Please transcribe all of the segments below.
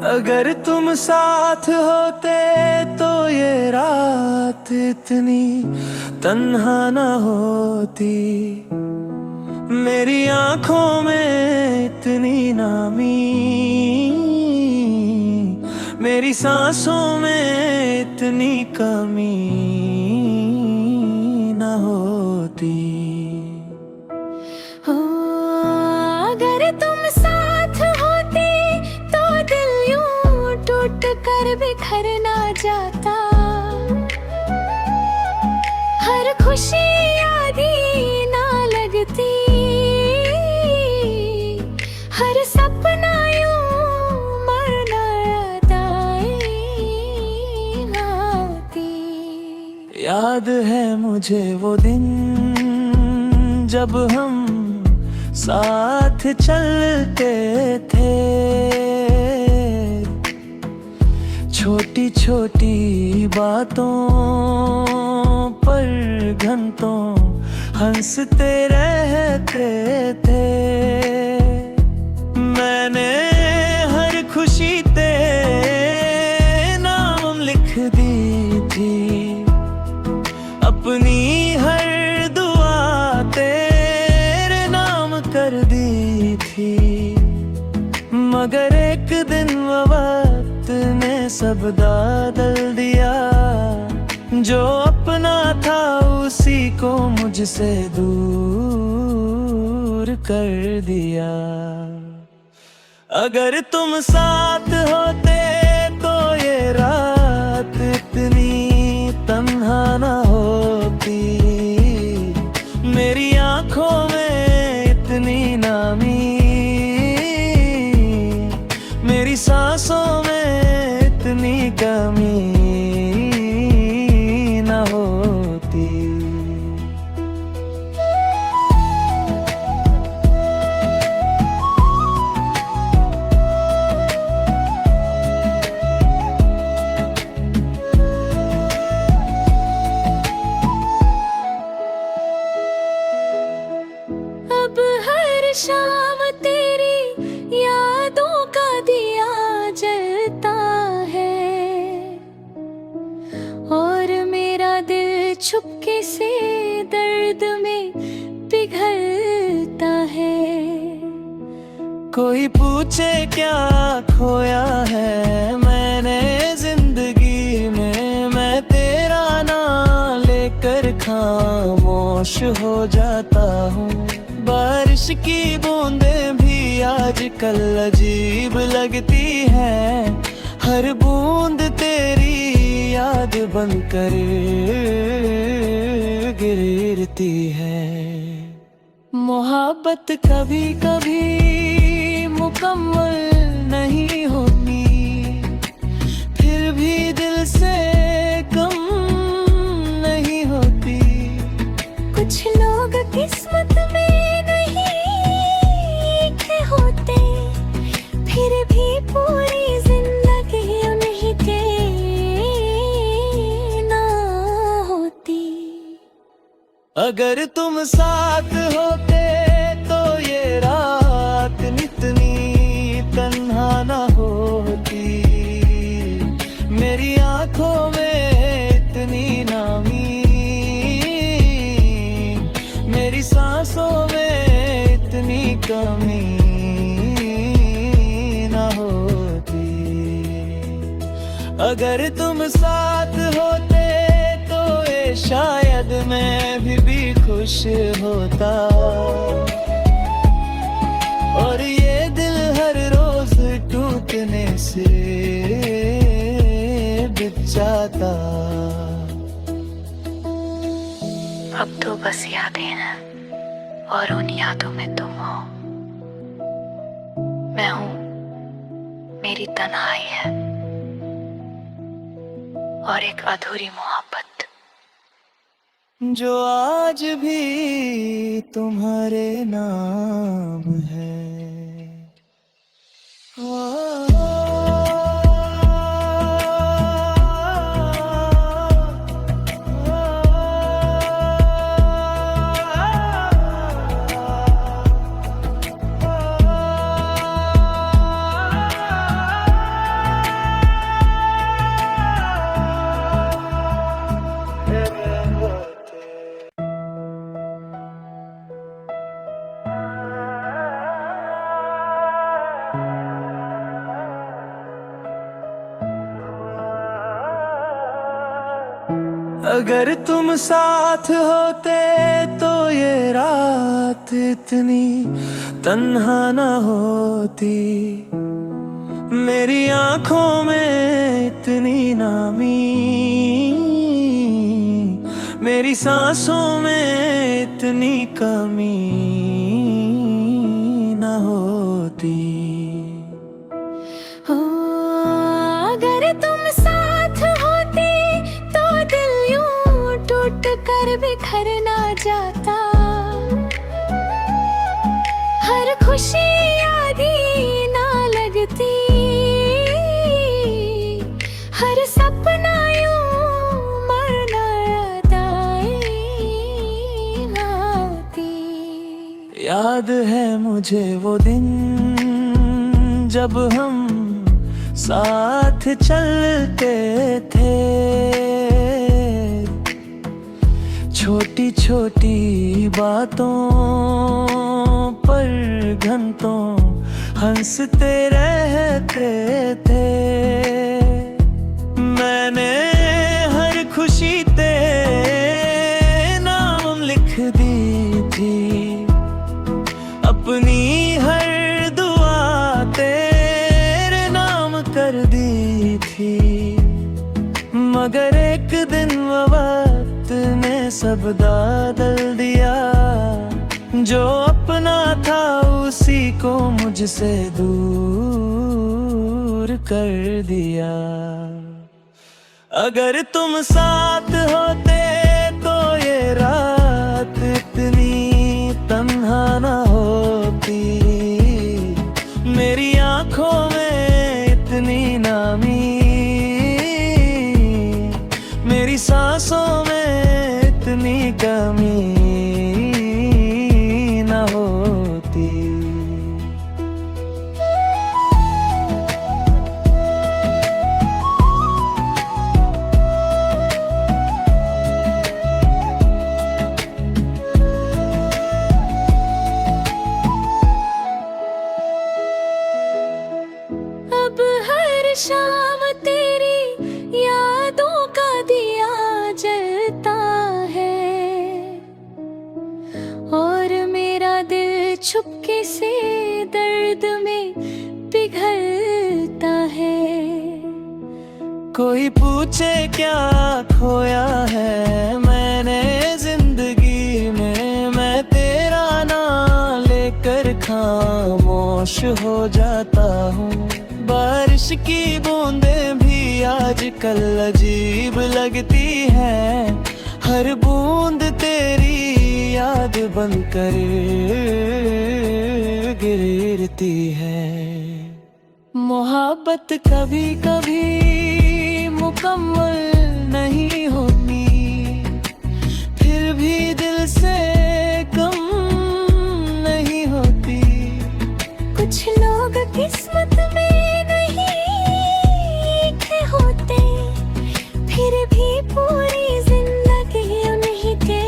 अगर तुम साथ होते तो ये रात इतनी तन्हा न होती, मेरी आंखों में इतनी नामी, मेरी सांसों में इतनी कमी न होती। हो अगर तुम साथ होते तो दिल यूं टूट कर बिखर ना जाता, हर खुशी आधी ना लगती, हर सपना यूं मरना अदाई ना होती। याद है मुझे वो दिन जब हम साथ चलते थे, छोटी छोटी बातों पर घंटों हंसते रहते थे। मैंने हर खुशी तेरे नाम लिख दी थी, अपनी हर दुआ तेरे नाम कर दी थी, मगर एक दिन वक्त ने सब बदल दिया, जो अपना था उसी को मुझसे दूर कर दिया। अगर तुम साथ होते तो ये रात इतनी तन्हा न होती, मेरी आंखों में इतनी नामी, मेरी सांसों में इतनी कमी न होती। अब हर शाम तेरी यादों का दिया जलता है, और मेरा दिल चुपके से दर्द में पिघलता है। कोई पूछे क्या खोया है मैंने जिंदगी में, मैं तेरा नाम लेकर खामोश हो जाता हूँ। बारिश की बूंदें भी आजकल अजीब लगती हैं, हर बूंद तेरी याद बनकर गिरती है। मोहब्बत कभी कभी मुकम्मल नहीं होती, फिर भी दिल से कम नहीं होती। कुछ लोग किस्मत में नहीं लिखे होते, फिर भी पूरी जिंदगी उन्हीं के ना होती। अगर तुम साथ होते तो ये रात इतनी तन्हा न होती, मेरी आंखों में इतनी नामी, मेरी सांसों में इतनी कमी न होती। अगर तुम साथ होते तो ये शायद मैं भी खुश होता, और ये दिल हर रोज टूटने से बिक जाता। अब तो बस यादें हैं और उन यादों में तुम हो, मैं हूँ, मेरी तन्हाई है और एक अधूरी मोहब्बत जो आज भी तुम्हारे नाम है। अगर तुम साथ होते तो ये रात इतनी तन्हा न होती, मेरी आंखों में इतनी नामी, मेरी सांसों में इतनी कमी न होती। अगर तुम साथ होते तो दिल यूं टूट कर बिखर ना जाता, हर खुशी आधी ना लगती, हर सपना यूं मरना अदाई ना होती। याद है मुझे वो दिन जब हम साथ चलते थे, छोटी छोटी बातों पर घंटों हंसते रहते थे। मैंने हर खुशी तेरे नाम लिख दी थी, अपनी हर दुआ तेरे नाम कर दी थी, मगर एक दिन वक्त ने सब बदल दिया, जो अपना था उसी को मुझसे दूर कर दिया। अगर तुम साथ होते तो ये रात इतनी तन्हा न होती, मेरी आंखों में इतनी नामी, मेरी सांसों में इतनी कमी न होती। अब हर शाम तेरी यादों का दिया जलता है, और मेरा दिल चुपके से दर्द में पिघलता है। कोई पूछे क्या खोया है मैंने जिंदगी में, मैं तेरा नाम लेकर खामोश हो जाता हूँ। बारिश की बूंदें भी आजकल अजीब लगती हैं, हर बूंद तेरी याद बनकर गिरती है। मोहब्बत कभी कभी मुकम्मल नहीं होती, फिर भी दिल से कम नहीं होती। कुछ लोग किस्मत में नहीं लिखे होते, फिर भी पूरी जिंदगी उन्हीं के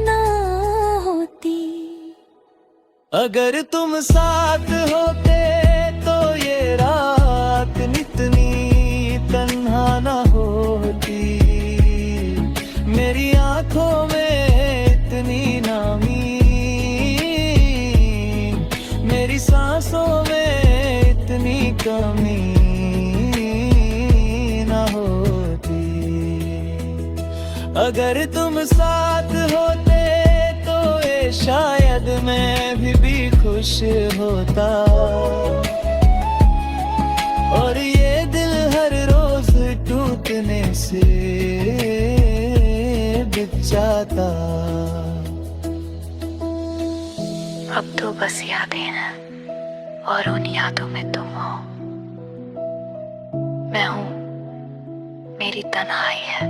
ना होती। अगर तुम साथ होते तो ये रात इतनी तन्हा न होती, मेरी आंखों में इतनी नामी, मेरी सांसों में इतनी कमी न होती। अगर तुम साथ होते तो ये शायद मैं भी खुश होता, और ये दिल हर रोज टूटने से बिक जाता। अब तो बस यादें हैं और उन यादों में तुम हो। मैं हूं, मेरी तन्हाई है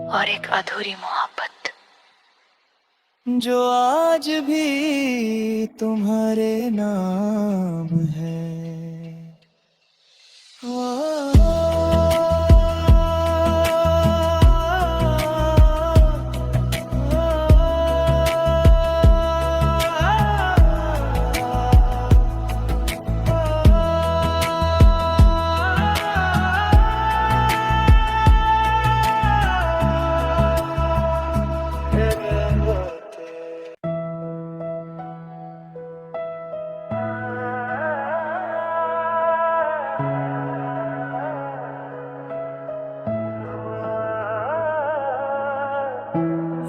और एक अधूरी मोहब्बत जो आज भी तुम्हारे नाम है।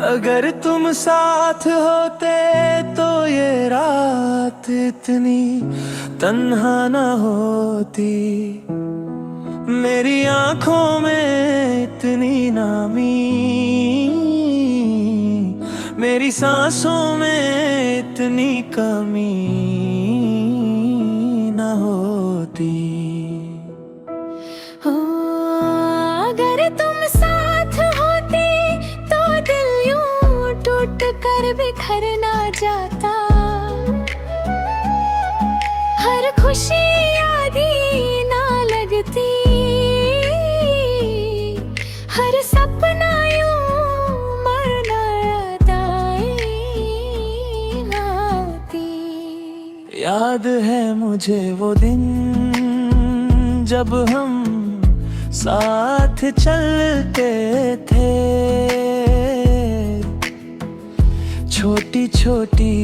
अगर तुम साथ होते तो ये रात इतनी तन्हा न होती, मेरी आंखों में इतनी नामी, मेरी सांसों में इतनी कमी न होती। हो अगर तुम साथ होते तो दिल यूं टूट कर बिखर ना जाता, हर खुशी आधी ना लगती, हर सपना यूं मरना अदाई ना होती। याद है मुझे वो दिन जब हम साथ चलते थे, छोटी छोटी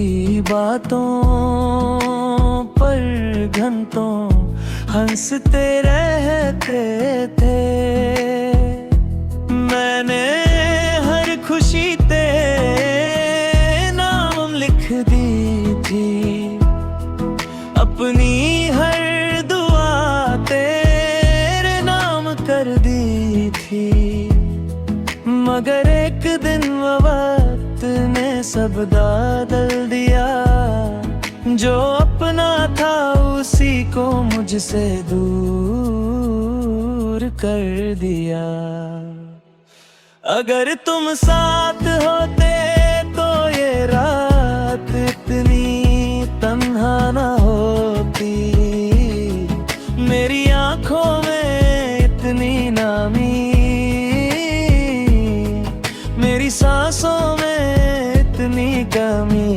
बातों पर घंटों हंसते रहते थे। मैंने हर खुशी तेरे नाम लिख दी थी, अपनी हर दुआ तेरे नाम कर दी थी, मगर एक दिन वक्त ने सब बदल दिया, जो अपना था उसी को मुझसे दूर कर दिया। अगर तुम साथ होते तो ये रात इतनी तन्हा न होती, मेरी आंखों में इतनी नामी, मेरी सांसों में इतनी कमी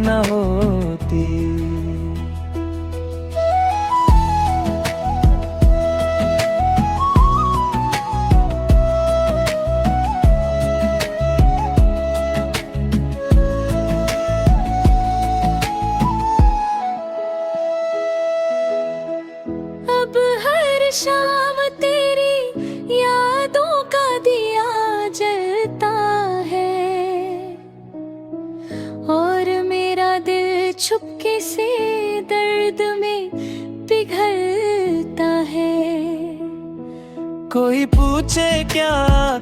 न होती। अब हर शाम तेरी यादों का दिया जलता है, और मेरा दिल चुपके से दर्द में पिघलता है। कोई पूछे क्या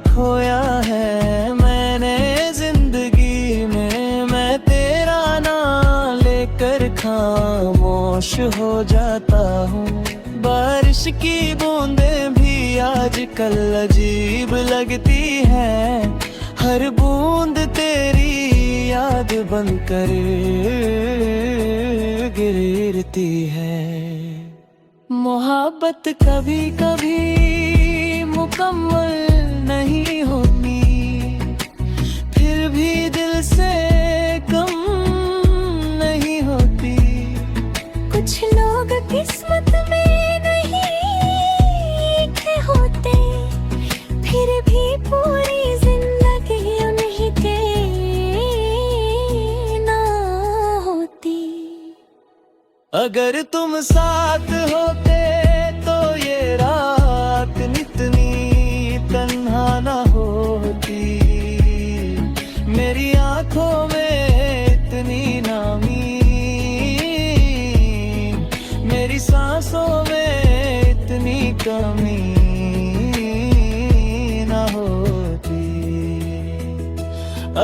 खोया है मैंने जिंदगी में, मैं तेरा नाम लेकर खामोश हो जाता हूँ। बारिश की बूंदें भी आजकल अजीब लगती हैं, हर बूंद तेरी याद बनकर गिरती है। मोहब्बत कभी कभी मुकम्मल नहीं होती, फिर भी दिल से कम नहीं होती। कुछ लोग किस्मत में नहीं लिखे होते, फिर भी पूरी जिंदगी उन्हीं के ना होती। अगर तुम साथ होते तो ये रात इतनी तन्हा न होती, मेरी आंखों में इतनी नामी, मेरी सांसों में इतनी कमी न होती।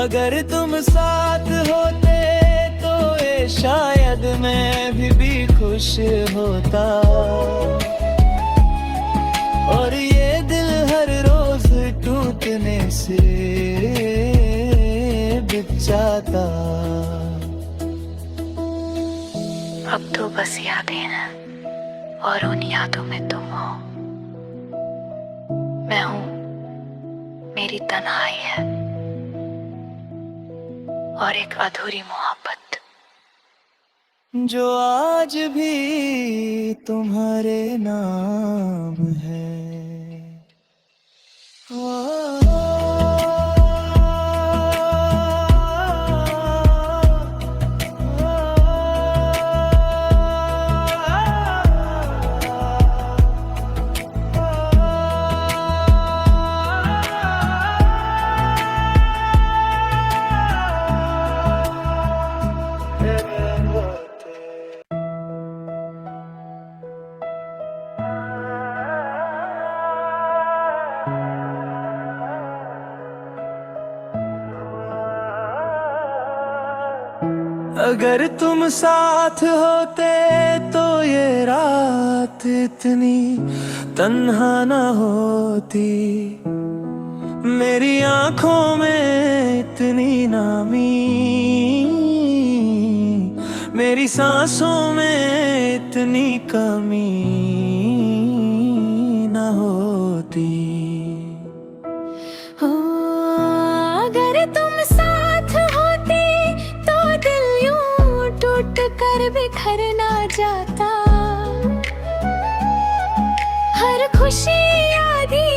अगर तुम साथ होते तो ये शायद मैं भी खुश होता, और ये दिल हर रोज टूटने से बिक जाता। अब तो बस यादें हैं और उन यादों में तुम हो। मैं हूं, मेरी तन्हाई है और एक अधूरी मोहब्बत जो आज भी तुम्हारे नाम है। अगर तुम साथ होते तो ये रात इतनी तन्हा न होती, मेरी आंखों में इतनी नामी, मेरी सांसों में इतनी कमी न होती। हो अगर तुम साथ होते तो दिल यूं टूट कर बिखर ना जाता, हर खुशी आधी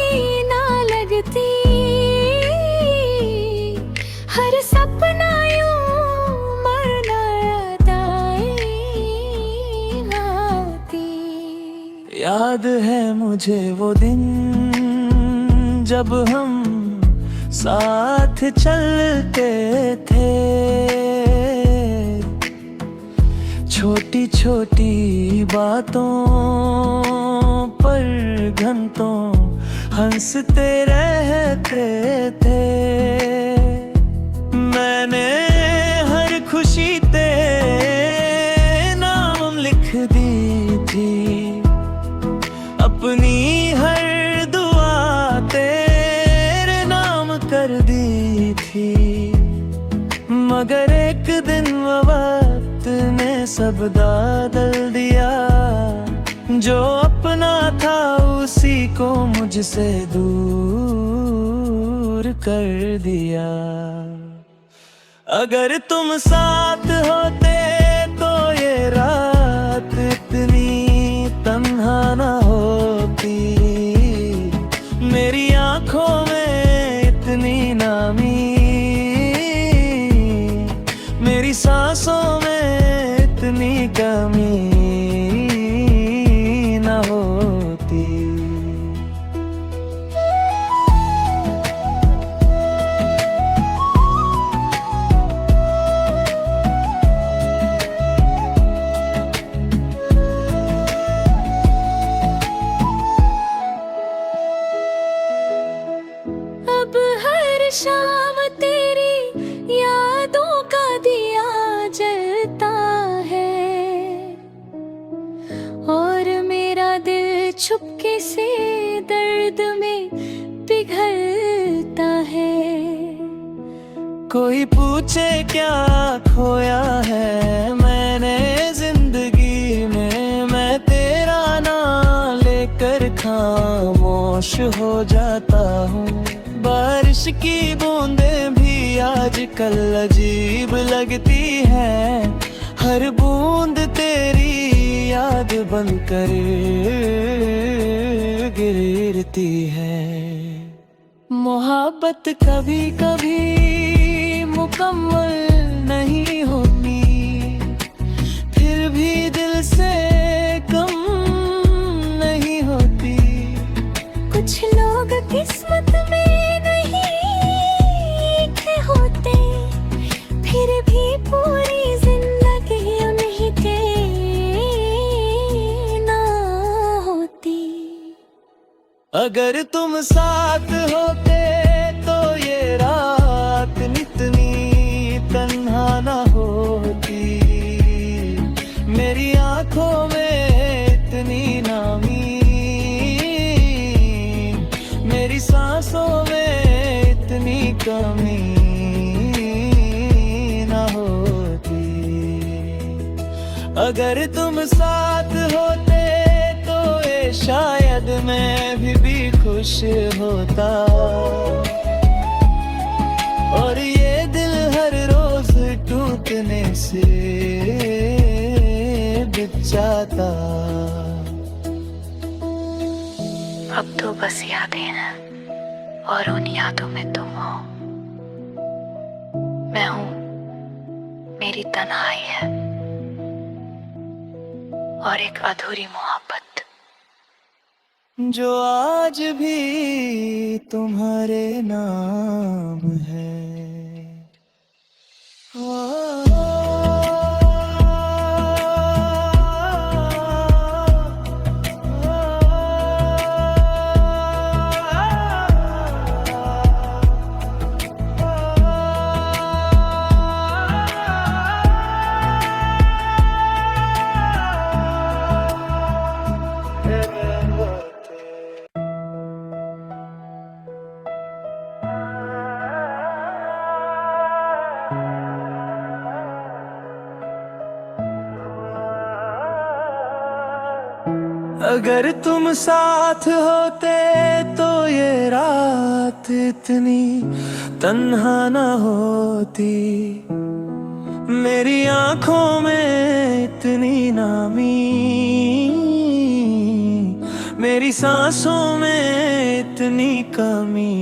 ना लगती, हर सपना यूं मरना अदाई होती। याद है मुझे वो दिन जब हम साथ चलते थे, छोटी छोटी बातों पर घंटों हंसते रहते थे। मैंने हर खुशी तेरे नाम लिख दी थी, अपनी हर दुआ तेरे नाम कर दी थी, मगर एक दिन वक्त ने सब बदल दिया, जो अपना था उसी को मुझसे दूर कर दिया। अगर तुम साथ होते तो ये रात इतनी तन्हा न होती, मेरी आंखों में इतनी नामी, मेरी सांसों में इतनी कमी न होती। अब हर शाम तेरी यादों का दिया जलता है, और मेरा दिल चुपके से दर्द में पिघलता है। कोई पूछे क्या खोया है मैंने जिंदगी में, मैं तेरा नाम लेकर खामोश हो जाता हूँ। बारिश की बूंदें भी आजकल अजीब लगती है, हर बूंद तेरी याद बनकर गिरती है। मोहब्बत कभी कभी मुकम्मल नहीं होती, फिर भी दिल से कम नहीं होती। कुछ लोग किस्मत में नहीं लिखे होते, फिर भी पूरी जिंदगी उन्हीं के ना होती। अगर तुम साथ होते तो ये रात इतनी तन्हा न होती, मेरी आंखों में इतनी नामी, मेरी सांसों में इतनी कमी न होती। अगर तुम साथ होते तो ये शायद मैं भी खुश होता, और ये दिल हर रोज टूटने से बिक जाता। अब तो बस यादें हैं और उन यादों में तुम हो, मैं हूं, मेरी तन्हाई है और एक अधूरी मोहब्बत जो आज भी तुम्हारे नाम है। अगर तुम साथ होते तो ये रात इतनी तन्हा न होती, मेरी आंखों में इतनी नामी, मेरी सांसों में इतनी कमी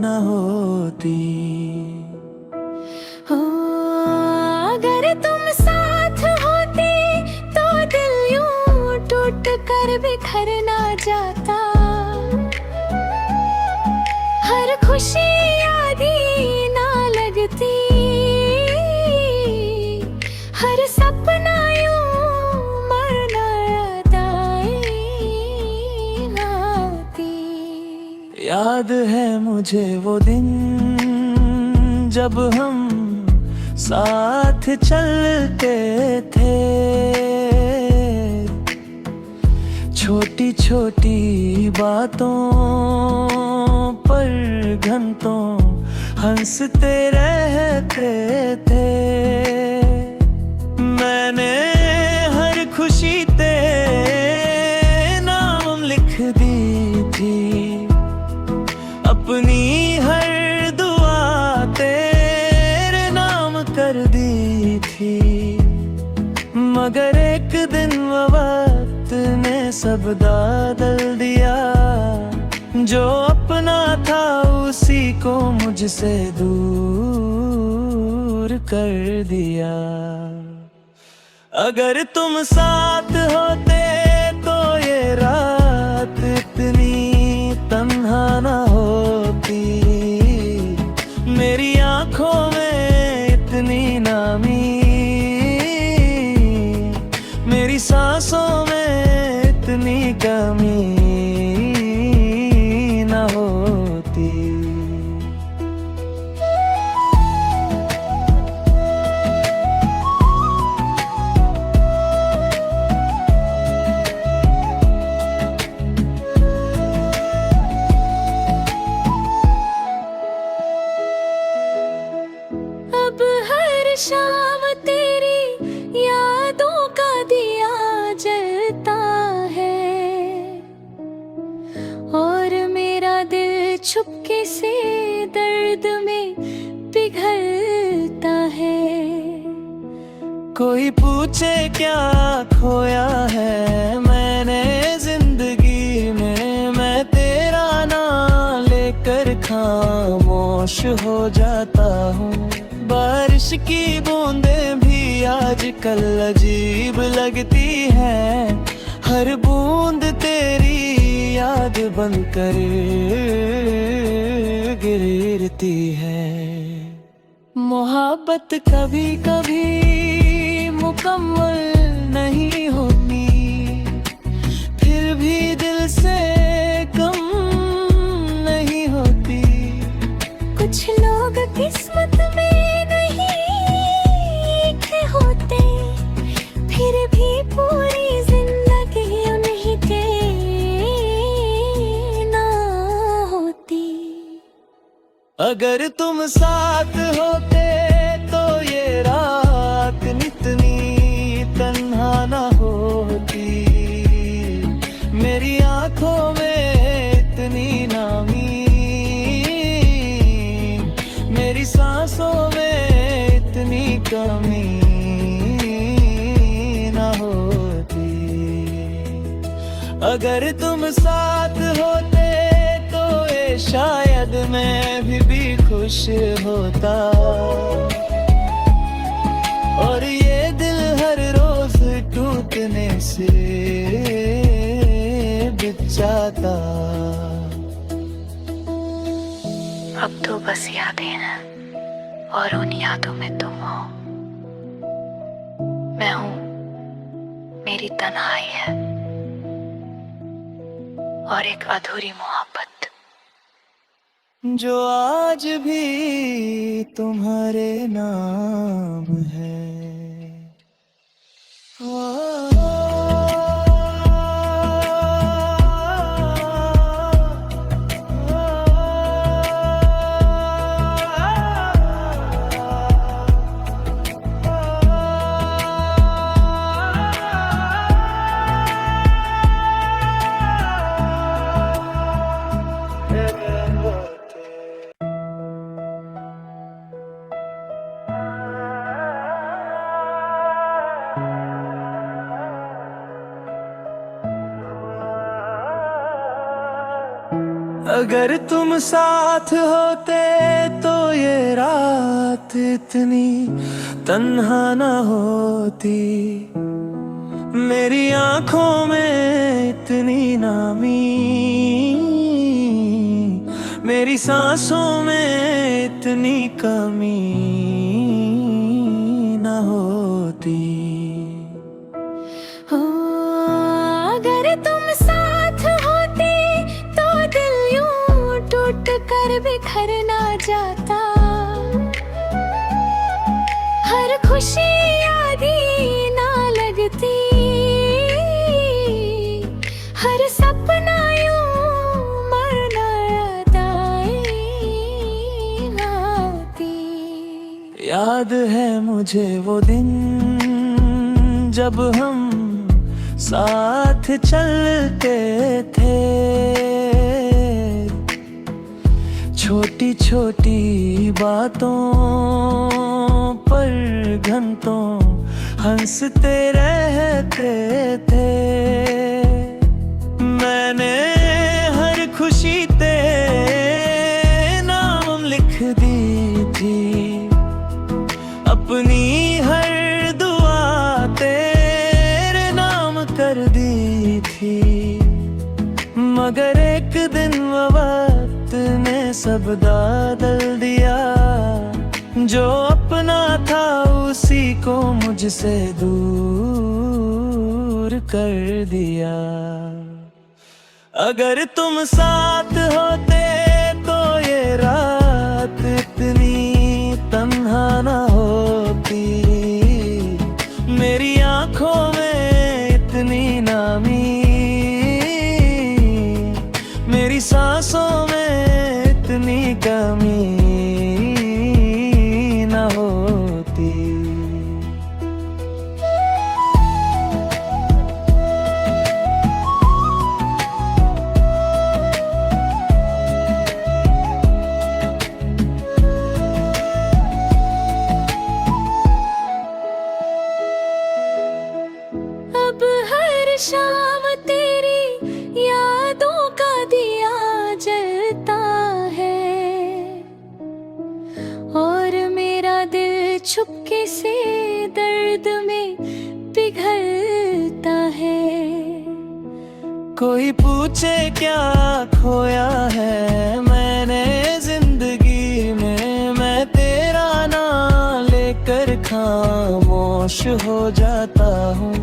न होती। हो अगर तुम साथ होते तो दिल यूं टूट कर बिखर ना जाता, हर खुशी आधी ना लगती, हर सपना यूं मरना अदाई ना होती। याद है मुझे वो दिन जब हम साथ चलते थे, छोटी छोटी बातों पर घंटों हंसते रहते थे। मैंने हर खुशी तेरे नाम लिख दी थी, अपनी हर दुआ तेरे नाम कर दी थी। मगर एक दिन वक्त ने सब बदल दिया, जो अपना था उसी को मुझसे दूर कर दिया। अगर तुम साथ होते तो ये रात इतनी तन्हा न होती, मेरी आंखों में इतनी नामी, मेरी सांसों में इतनी कमी न होती। अब हर शाम तेरी यादों का दिया जलता है, और मेरा दिल चुपके से दर्द में पिघलता है। कोई पूछे क्या खोया है मैंने जिंदगी में, मैं तेरा नाम लेकर खामोश हो जाता हूँ। बारिश की बूंदें भी आजकल अजीब लगती हैं, हर बूंद तेरी याद बनकर गिरती है। मोहब्बत कभी कभी मुकम्मल नहीं होती, फिर भी दिल से कम नहीं होती। कुछ लोग किस्मत में होते, फिर भी पूरी जिंदगी उन्हीं के ना होती। अगर तुम साथ होते तो ये रात इतनी तन्हा न होती, मेरी आंखों में इतनी नामी, मेरी सांसों में इतनी कमी न होती। अगर तुम साथ होते तो ये शायद मैं भी खुश होता, और ये दिल हर रोज टूटने से बिक जाता। अब तो बस यादें हैं और उन यादों में तुम हो। मैं हूं, मेरी तन्हाई है और एक अधूरी मोहब्बत जो आज भी तुम्हारे नाम है। अगर तुम साथ होते तो ये रात इतनी तन्हा न होती, मेरी आंखों में इतनी नामी, मेरी सांसों में इतनी कमी न होती। हो अगर तुम साथ होते तो दिल यूं टूट कर बिखर ना जाता, हर खुशी आधी ना लगती, हर सपना यूं मरना अदाई ना होती। याद है मुझे वो दिन जब हम साथ चलते थे, छोटी छोटी बातों पर घंटों हंसते रहते थे। मैंने हर खुशी तेरे नाम लिख दी थी, अपनी हर दुआ तेरे नाम कर दी थी। मगर एक दिन वक्त ने सब बदल दिया, जो अपना था उसी को मुझसे दूर कर दिया। अगर तुम साथ होते तो ये रात इतनी तन्हा न होती, मेरी आंखों में इतनी नामी, मेरी सांसों में इतनी कमी न होती। अब हर शाम तेरी यादों का दिया जलता है, और मेरा दिल चुपके से दर्द में पिघलता है। कोई पूछे क्या खोया है मैंने जिंदगी में, मैं तेरा नाम लेकर खामोश हो जाता हूँ।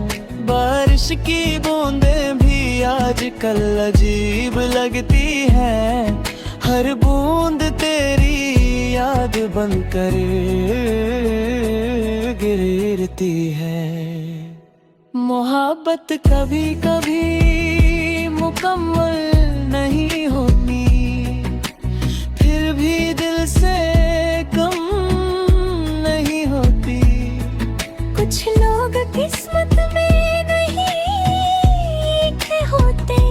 बारिश की बूंदें भी आजकल अजीब लगती हैं, हर बूंद तेरी याद बनकर गिरती है। मोहब्बत कभी कभी मुकम्मल नहीं होती, फिर भी दिल से कम नहीं होती। कुछ लोग किस्मत में नहीं लिखे होते,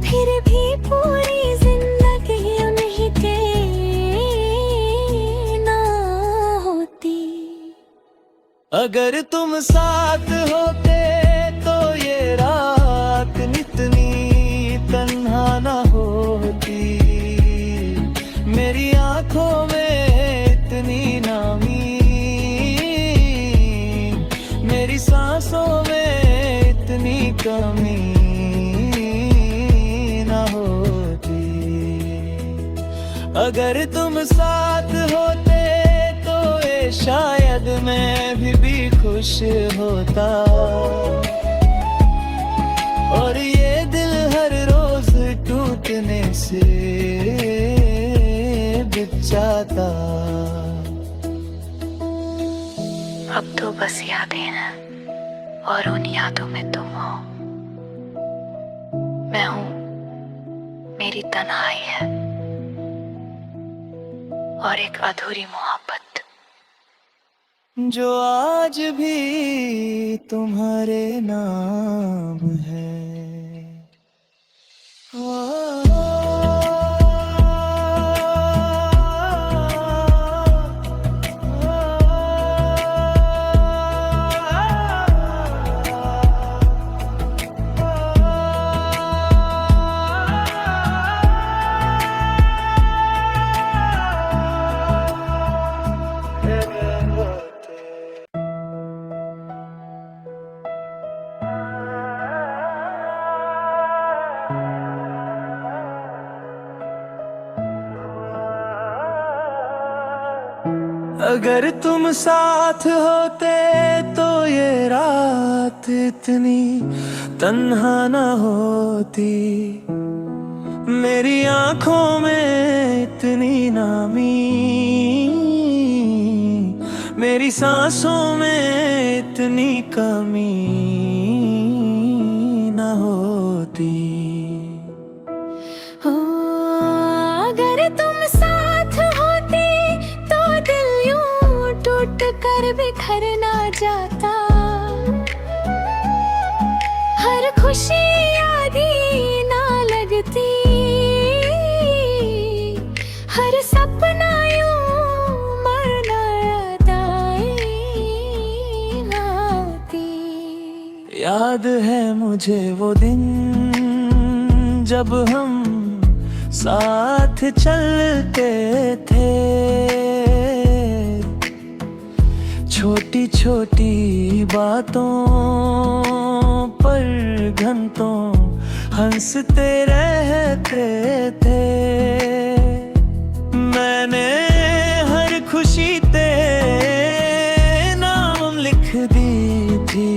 फिर भी पूरी जिंदगी उन्हीं के ना होती। अगर तुम साथ होते तो ये रात इतनी तन्हा न होती, मेरी आंखों में इतनी नामी, मेरी सांसों में इतनी कमी न होती। अगर तुम साथ होते तो ये शायद मैं भी खुश होता, और ये दिल हर रोज टूटने से बिचाता। अब तो बस यादें हैं और उन यादों में तुम हो। मैं हूं, मेरी तन्हाई है और एक अधूरी मोहब्बत जो आज भी तुम्हारे नाम है। अगर तुम साथ होते तो ये रात इतनी तन्हा न होती, मेरी आंखों में इतनी नामी, मेरी सांसों में इतनी कमी न होती। हो अगर तुम साथ होते तो दिल यूं टूट कर बिखर ना जाता, हर खुशी आधी ना लगती, हर सपना यूं मरना अदाई ना होती। याद है मुझे वो दिन जब हम साथ चलते थे, छोटी छोटी बातों पर घंटों हंसते रहते थे। मैंने हर खुशी तेरे नाम लिख दी थी,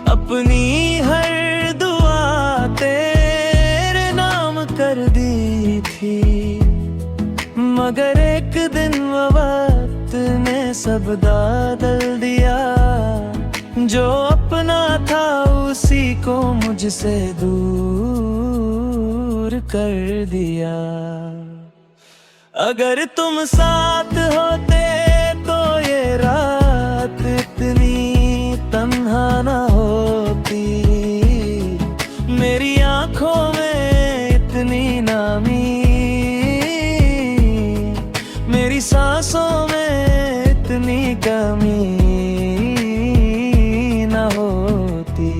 अपनी हर दुआ तेरे नाम कर दी थी। मगर एक दिन वक्त ने सब बदल दिया, जो अपना था उसी को मुझसे दूर कर दिया। अगर तुम साथ होते तो ये रात इतनी तन्हा न होती, मेरी आंखों में इतनी नामी, मेरी सांसों में इतनी कमी न होती।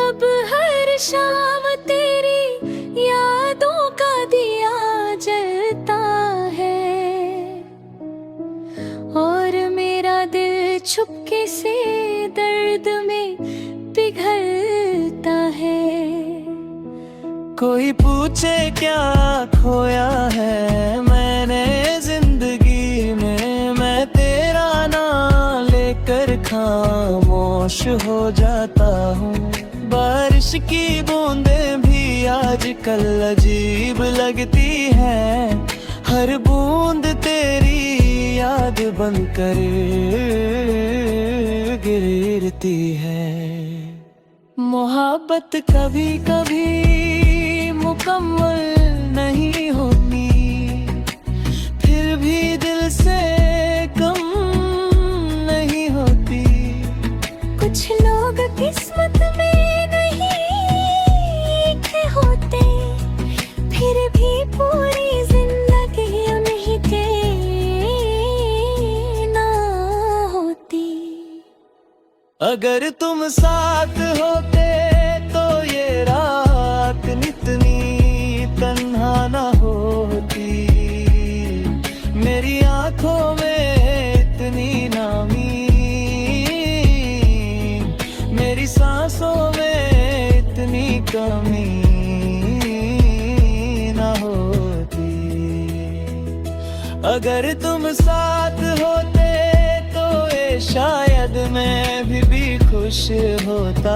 अब हर शाम तेरी यादों का दिया जलता है, और मेरा दिल चुपके से दर्द में पिघलता है। कोई पूछे क्या खोया है मैंने जिंदगी में, मैं तेरा नाम लेकर खामोश हो जाता हूँ। बारिश की बूंदें भी आजकल अजीब लगती हैं, हर बूंद तेरी याद बनकर गिरती है। मोहब्बत कभी कभी मुकम्मल नहीं होती, फिर भी दिल से कम नहीं होती। कुछ लोग किस्मत में नहीं लिखे होते, फिर भी पूरी जिंदगी उन्हीं के ना होती। अगर तुम साथ होते तो ये रात इतनी तन्हा न होती, मेरी आंखों में इतनी नामी, मेरी सांसों में इतनी कमी न होती। अगर तुम साथ होते तो ये शायद मैं भी खुश होता,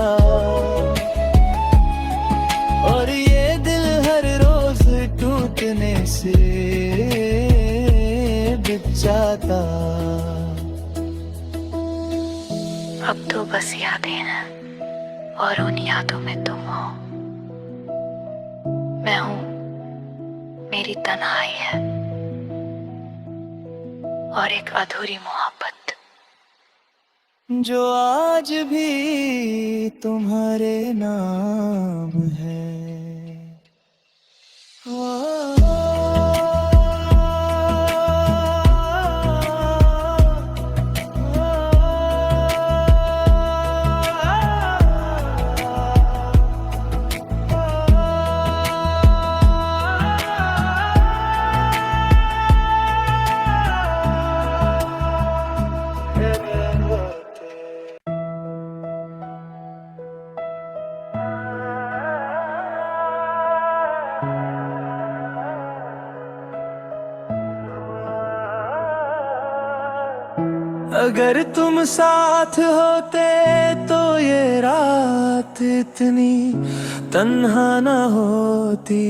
और ये दिल हर रोज टूटने से बिक जाता। अब तो बस यादें हैं और उन यादों में तुम हो। मैं हूं, मेरी तन्हाई है और एक अधूरी मोहब्बत जो आज भी तुम्हारे नाम है। अगर तुम साथ होते तो ये रात इतनी तन्हा न होती,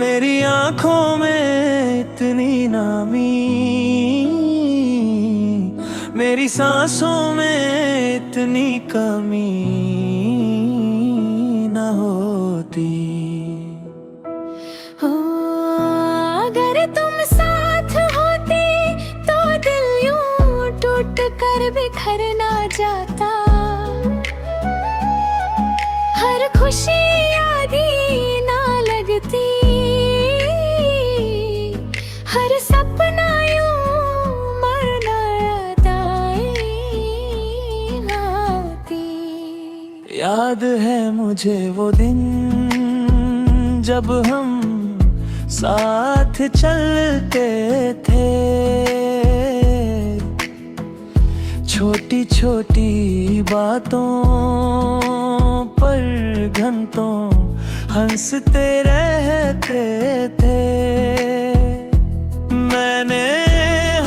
मेरी आंखों में इतनी नामी, मेरी सांसों में इतनी कमी न होती। हो अगर तुम साथ होते तो दिल यूं टूट कर बिखर ना जाता, हर खुशी आधी ना लगती, हर सपना यूं मरना अदाई ना होती। याद है मुझे वो दिन जब हम साथ चलते थे, छोटी छोटी बातों पर घंटों हंसते रहते थे। मैंने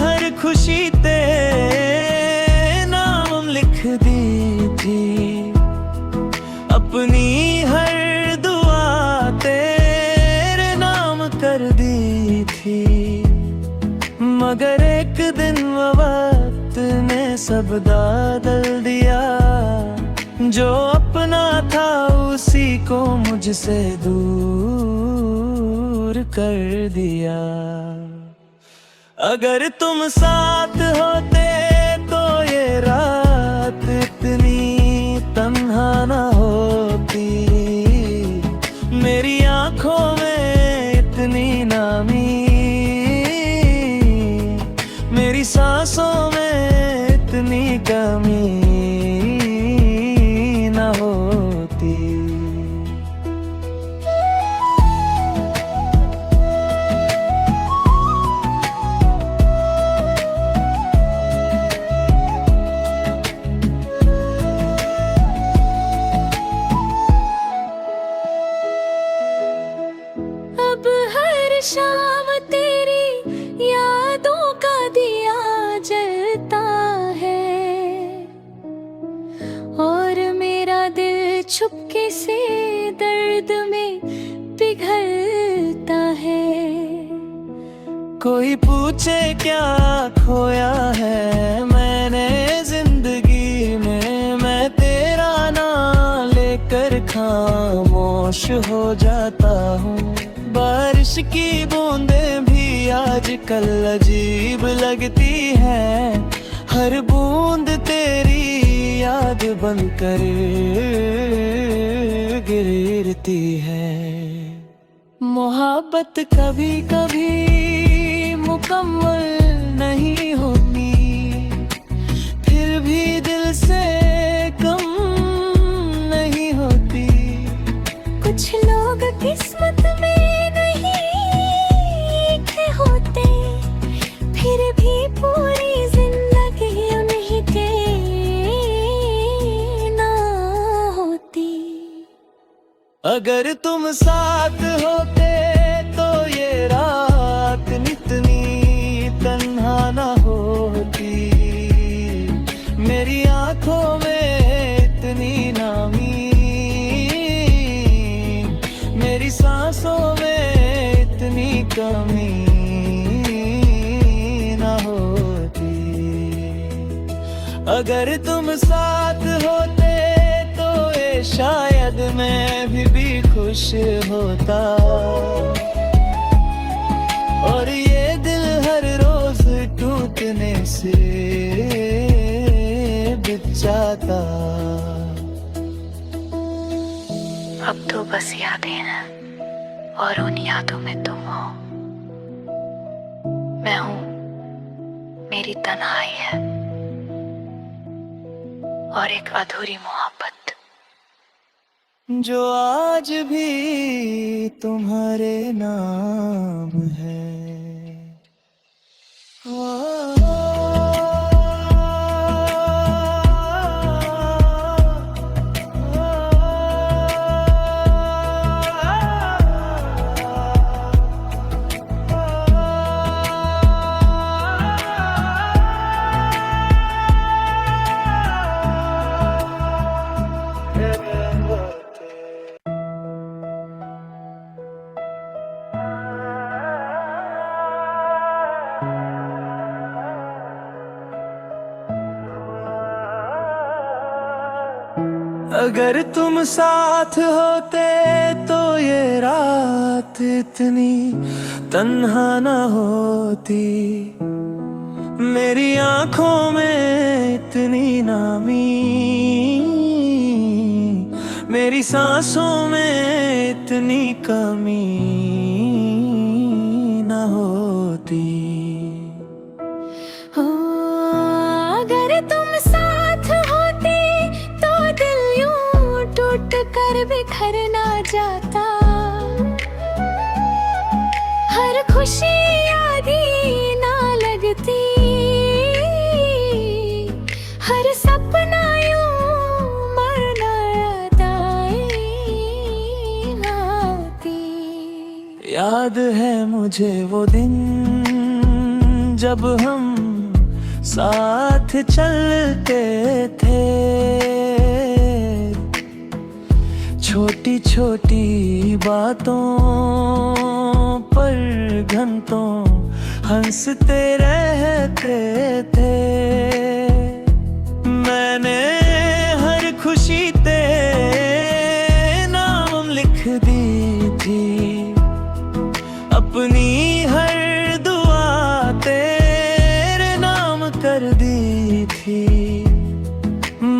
हर खुशी तेरे नाम लिख दी थी, अपनी हर दुआ तेरे नाम कर दी थी, मगर एक दिन वक्त ने सब बदल दिया, जो अपना था उसी को मुझसे दूर कर दिया। अगर तुम साथ होते तो ये रात इतनी तन्हा न होती, मेरी आंखों में इतनी नामी, मेरी सांसों में इतनी कमी न होती। अब हर शाम तेरी यादों का दिया जलता है, और मेरा दिल चुपके से दर्द में पिघलता है। कोई पूछे क्या खोया है मैंने जिंदगी में, मैं तेरा नाम लेकर खामोश हो जाता हूँ। बारिश की बूंदें भी आजकल अजीब लगती हैं, हर बूंद तेरी याद बनकर गिरती है। मोहब्बत कभी कभी मुकम्मल नहीं होती, फिर भी दिल से कम नहीं होती। कुछ लोग किस्मत में नहीं लिखे होते, फिर भी पूरी जिंदगी उन्हीं के ना होती। अगर तुम साथ होते तो ये रात इतनी तन्हा न होती, मेरी आंखों में इतनी नामी, मेरी सांसों में इतनी कमी न होती। अगर तुम साथ होते तो ये शायद मैं भी खुश होता, और ये दिल हर रोज टूटने से बिक जाता। अब तो बस यादें हैं और उन यादों में तुम हो। मैं हूं, मेरी तन्हाई है और एक अधूरी मोहब्बत जो आज भी तुम्हारे नाम है। अगर तुम साथ होते तो ये रात इतनी तन्हा न होती, मेरी आंखों में इतनी नामी, मेरी सांसों में इतनी कमी न होती। अगर तुम साथ होते तो दिल यूं टूट कर बिखर ना जाता, हर खुशी आधी ना लगती, हर सपना यूं मरना अदाई ना होती। याद है मुझे वो दिन जब हम साथ चलते थे, छोटी छोटी बातों पर घंटों हंसते रहते थे। मैंने हर खुशी तेरे नाम लिख दी थी, अपनी हर दुआ तेरे नाम कर दी थी,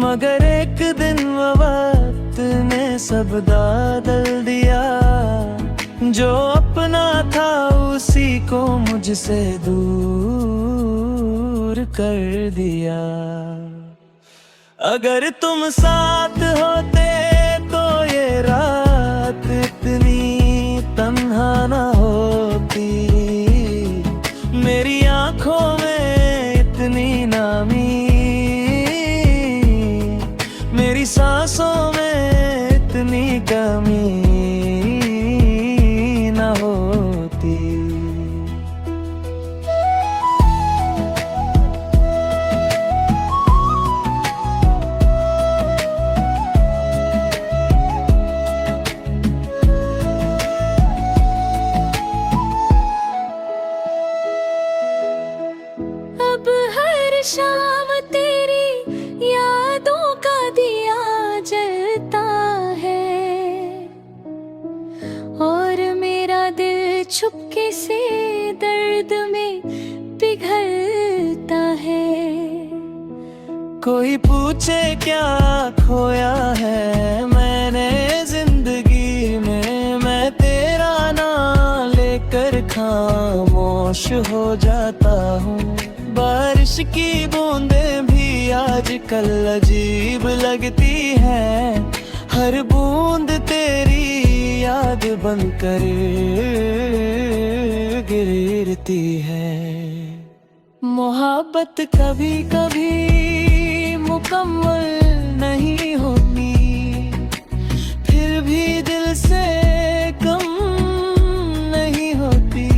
मगर एक दिन वक्त ने सब बदल दिया, जो अपना था उसी को मुझसे दूर कर दिया। अगर तुम साथ होते तो ये रात इतनी तन्हा न होती, मेरी आंखों में इतनी नामी, मेरी सांसों में इतनी कमी न होती। अब हर शाम तेरी यादों का दिया जलता है, और मेरा दिल चुपके से दर्द में पिघलता है। कोई पूछे क्या खोया है मैंने जिंदगी में, मैं तेरा नाम लेकर खामोश हो जाता हूँ। बारिश की बूंदें भी आजकल अजीब लगती हैं, हर बूंद तेरी याद बनकर गिरती है। मोहब्बत कभी कभी मुकम्मल नहीं होती, फिर भी दिल से कम नहीं होती।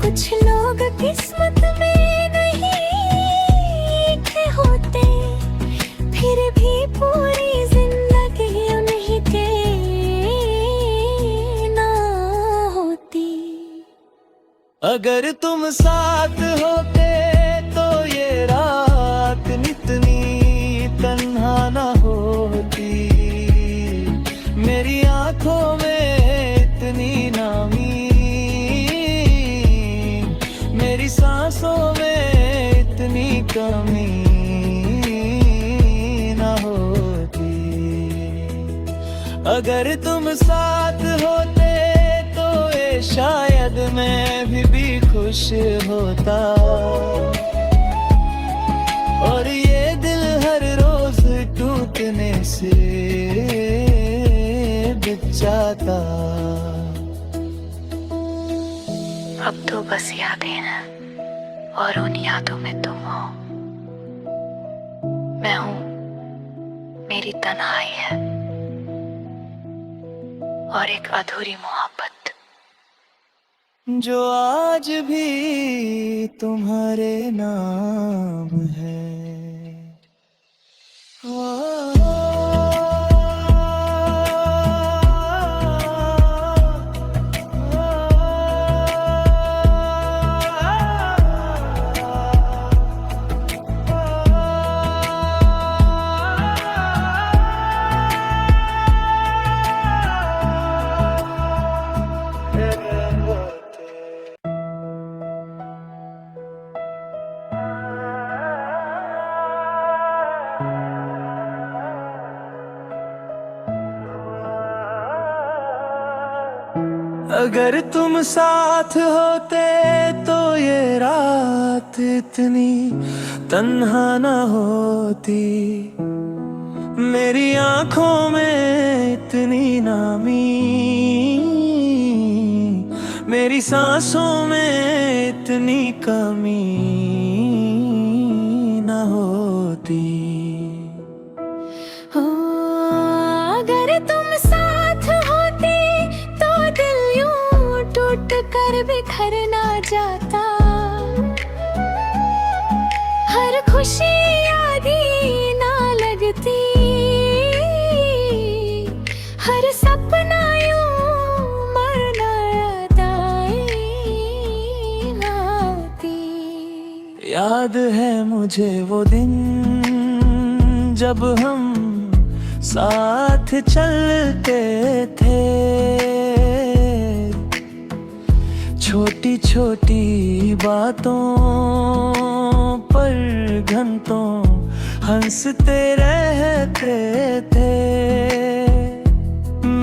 कुछ लोग किस्मत में नहीं लिखे होते, फिर भी पूरी जिंदगी उन्हीं के ना होती। अगर तुम साथ होते तो ये रात इतनी तन्हा न होती, मेरी आंखों में इतनी नामी, मेरी सांसों में इतनी कमी न होती। अगर तुम साथ होते तो ये शायद मैं भी खुश होता, और ये दिल हर रोज टूटने से बिक जाता। अब तो बस यादें हैं और उन यादों में तुम हो। मैं हूं, मेरी तन्हाई है और एक अधूरी मोहब्बत जो आज भी तुम्हारे नाम है। अगर तुम साथ होते तो ये रात इतनी तन्हा न होती, मेरी आंखों में इतनी नामी, मेरी सांसों में इतनी कमी न होती। हो अगर तुम साथ होते तो दिल यूं टूट कर बिखर ना जाता, हर खुशी आधी ना लगती, हर सपना यूं मरना अदाई ना होती। याद है मुझे वो दिन जब हम साथ चलते थे, छोटी छोटी बातों पर घंटों हंसते रहते थे।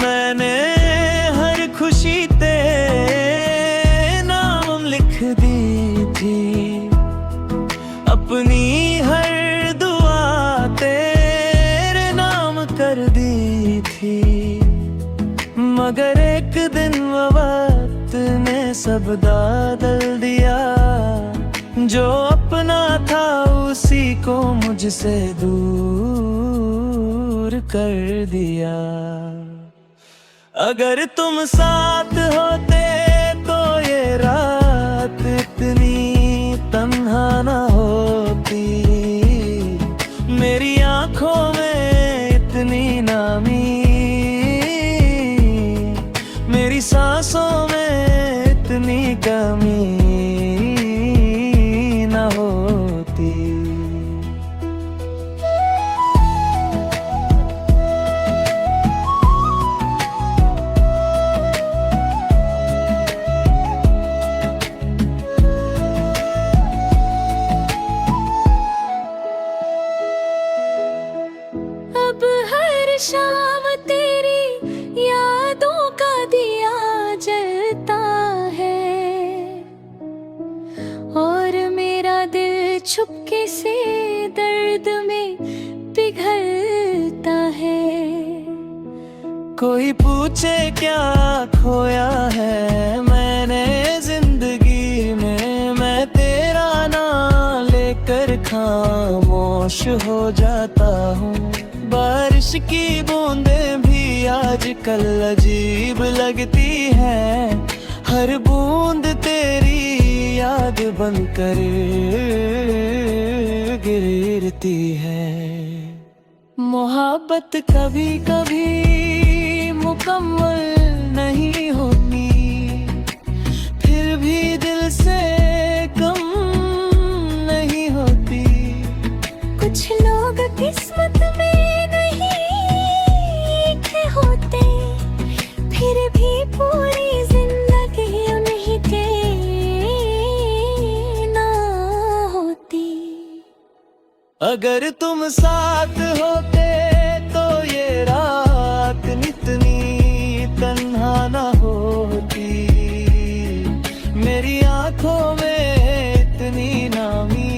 मैंने हर खुशी तेरे नाम लिख दी थी, अपनी हर दुआ तेरे नाम कर दी थी, मगर एक दिन वो वक्त ने सब बदल दिया, जो अपना था उसी को मुझसे दूर कर दिया। अगर तुम साथ होते तो ये रात इतनी तन्हा न होती, मेरी आंखों में इतनी नामी, मेरी सांसों में इतनी कमी न होती। अब हर शाम तेरी यादों का दिया जलता है, और मेरा दिल चुपके से दर्द में पिघलता है। कोई पूछे क्या खोया है मैंने जिंदगी में, मैं तेरा नाम लेकर खामोश हो जाता हूँ। बारिश की बूंदें भी आजकल अजीब लगती हैं, हर बूंद तेरी याद बनकर गिरती है। मोहब्बत कभी कभी मुकम्मल नहीं होती, फिर भी दिल से कम नहीं होती। कुछ लोग किस्मत में नहीं लिखे होते, फिर भी पूरी जिंदगी उन्हीं के ना होती। अगर तुम साथ होते तो ये रात इतनी तन्हा न होती, मेरी आंखों में इतनी नामी,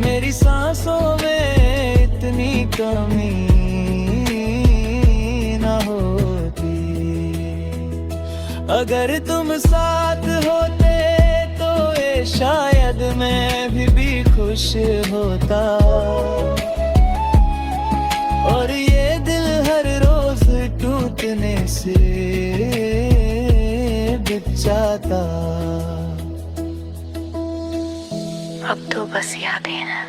मेरी सांसों में इतनी कमी न होती। अगर तुम साथ होते तो ये शायद मैं भी खुश होता, और ये दिल हर रोज टूटने से बिक जाता। अब तो बस यादें हैं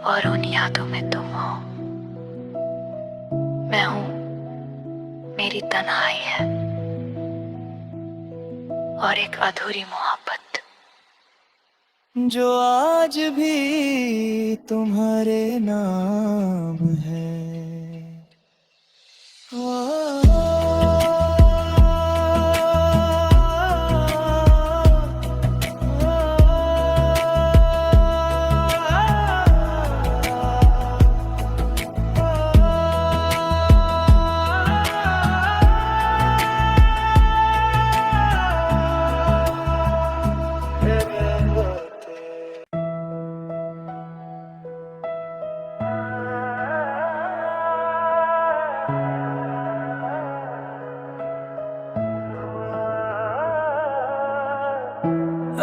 और उन यादों में तुम हो। मैं हूं, मेरी तन्हाई है और एक अधूरी मोहब्बत जो आज भी तुम्हारे नाम है।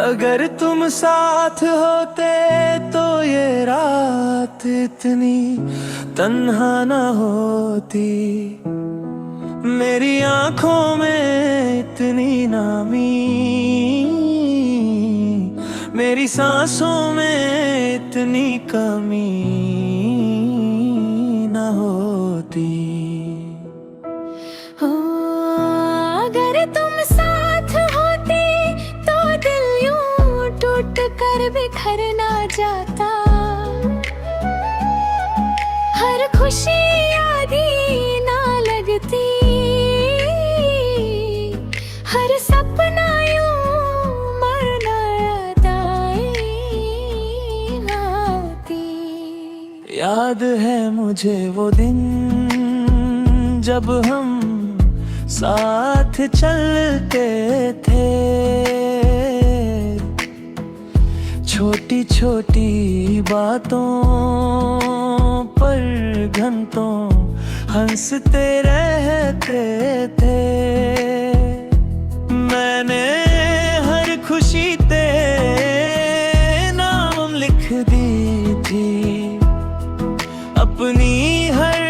अगर तुम साथ होते तो ये रात इतनी तन्हा न होती, मेरी आंखों में इतनी नामी, मेरी सांसों में इतनी कमी न होती। हो अगर तुम साथ होते तो दिल यूं टूट कर बिखर ना जाता, हर खुशी आधी ना लगती, हर सपना यूं मरना अदाई ना होती। याद है मुझे वो दिन जब हम साथ चलते थे, छोटी छोटी बातों पर घंटों हंसते रहते थे। मैंने हर खुशी तेरे नाम लिख दी थी, अपनी हर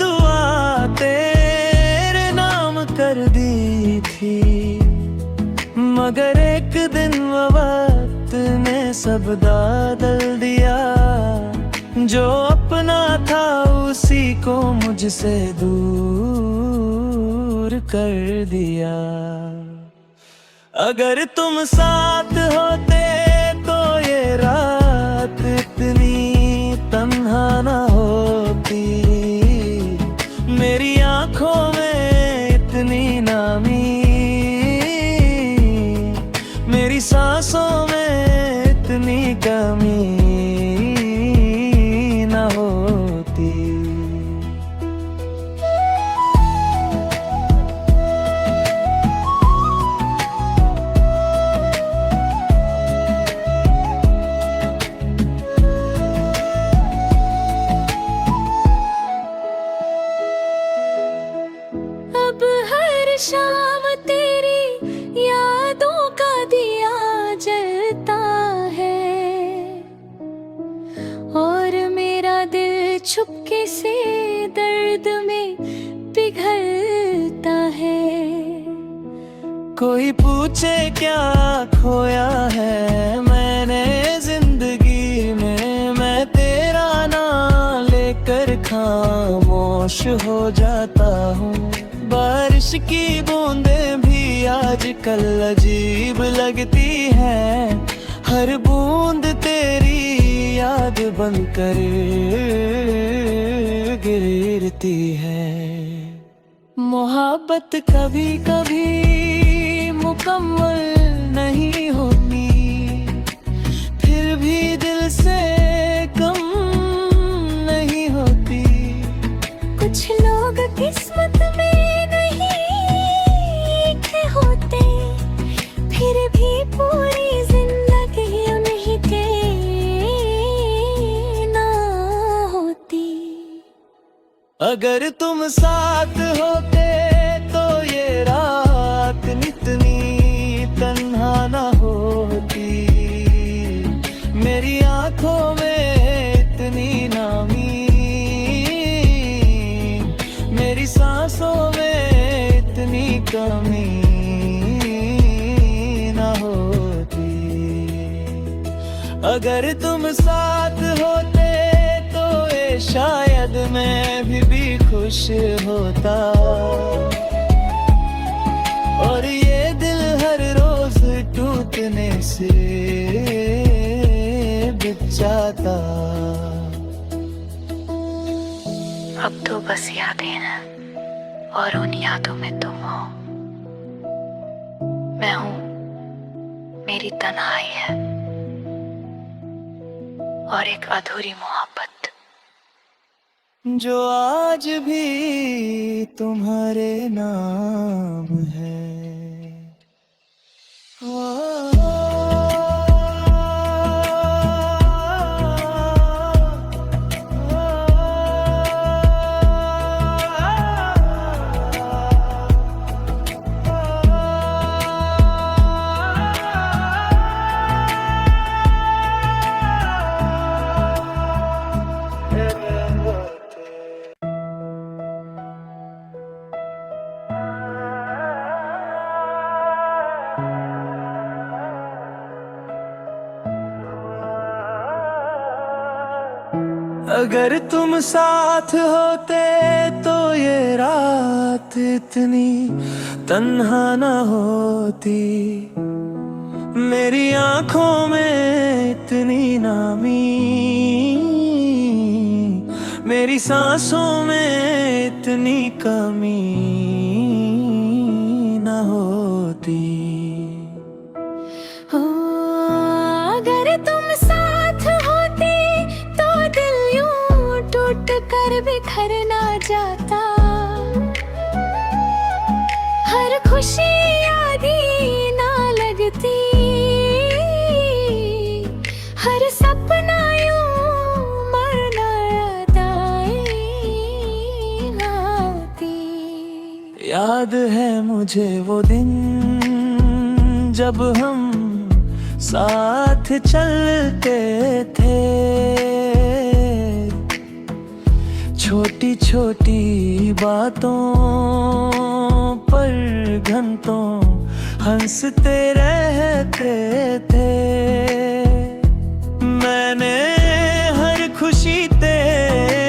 दुआ तेरे नाम कर दी थी। मगर एक दिन वक्त ने सब बदल दिया, जो अपना था उसी को मुझसे दूर कर दिया। अगर तुम साथ होते तो ये रात इतनी तन्हा न होती, मेरी आंखों में इतनी नामी, मेरी सांसों में इतनी कमी न होती। अब हर शाम तेरी यादों का दिया जलता है, और मेरा दिल चुपके से दर्द में पिघलता है। कोई पूछे क्या खोया है मैंने जिंदगी में, मैं तेरा नाम लेकर खामोश हो जाता हूँ। बारिश की बूंदें भी आजकल अजीब लगती हैं, हर बूंद तेरी याद बनकर गिरती है। मोहब्बत कभी कभी मुकम्मल नहीं होती, फिर भी दिल से कम नहीं होती। कुछ लोग किस्मत में नहीं लिखे होते, फिर भी पूरी जिंदगी उन्हीं के ना होती। अगर तुम साथ होते तो ये रात इतनी तन्हा न होती, मेरी आंखों में इतनी नामी, मेरी सांसों में इतनी कमी न होती। अगर तुम साथ होते तो ये शायद मैं भी खुश होता, और ये दिल हर रोज टूटने से बिक जाता। अब तो बस यादें हैं और उन यादों में तुम हो। मैं हूं, मेरी तन्हाई है और एक अधूरी मोहब्बत जो आज भी तुम्हारे नाम है। अगर तुम साथ होते तो ये रात इतनी तन्हा न होती, मेरी आंखों में इतनी नामी, मेरी सांसों में इतनी कमी न होती। हो अगर तुम साथ होते तो दिल यूं टूट कर बिखर ना जाता, हर खुशी आधी ना लगती, हर सपना यूं मरना अदाई आती। याद है मुझे वो दिन जब हम साथ चलते थे, छोटी छोटी बातों पर घंटों हंसते रहते थे। मैंने हर खुशी तेरे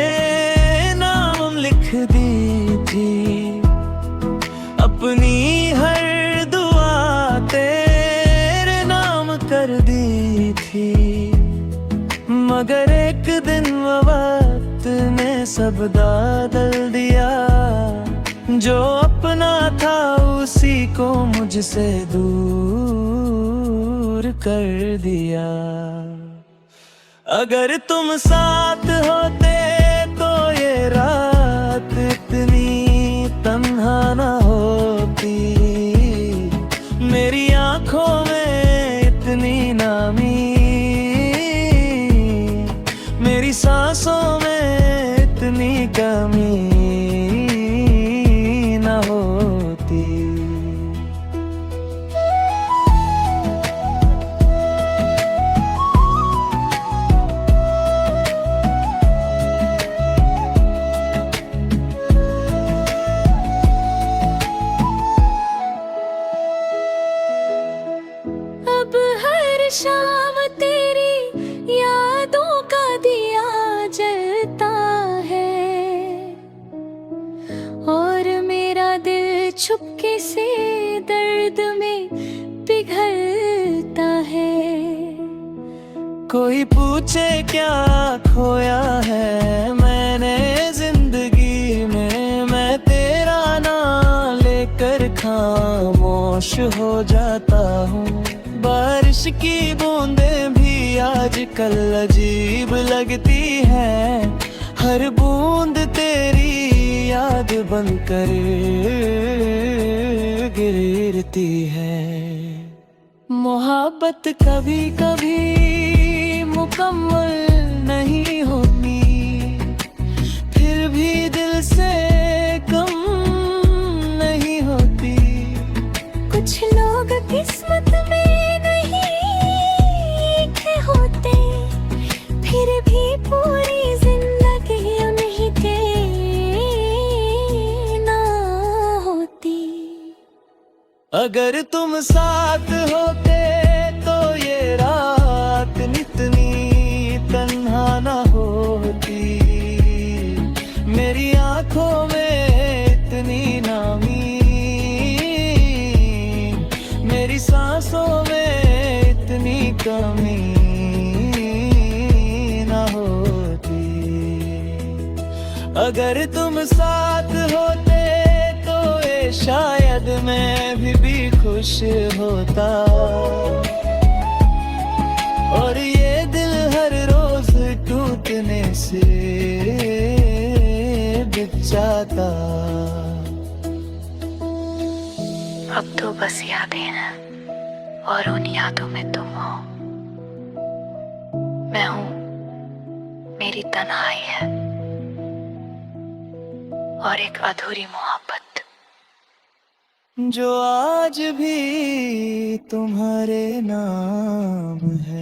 नाम लिख दी थी, अपनी हर दुआ तेरे नाम कर दी थी। मगर एक दिन वक्त ने सब बदल दिया, जो अपना था उसी को मुझसे दूर कर दिया। अगर तुम साथ होते तो ये रात इतनी तन्हा न होती, मेरी आंखों में इतनी नामी, मेरी सांसों में इतनी कमी न होती। अब हर शाम तेरी यादों का दिया जलता है, और मेरा दिल चुपके से दर्द में पिघलता है। कोई पूछे क्या खोया है मैंने जिंदगी में, मैं तेरा नाम लेकर खामोश हो जाता हूँ। बारिश की बूंदें भी आजकल अजीब लगती है, हर बूंद तेरी याद बनकर गिरती है। मोहब्बत कभी कभी मुकम्मल नहीं होती, फिर भी दिल से कम नहीं होती। कुछ लोग किस्मत में होते, फिर भी पूरी जिंदगी उन्हीं के ना होती। अगर तुम साथ होते तो ये रात इतनी तन्हा न होती, मेरी आंखों में इतनी नामी, मेरी सांसों में इतनी कमी न होती। अगर तुम साथ होते तो ये शायद मैं भी खुश होता, और ये दिल हर रोज टूटने से बिक जाता। अब तो बस यादें हैं और उन यादों में तुम हो। मैं हूं, मेरी तन्हाई है और एक अधूरी मोहब्बत जो आज भी तुम्हारे नाम है।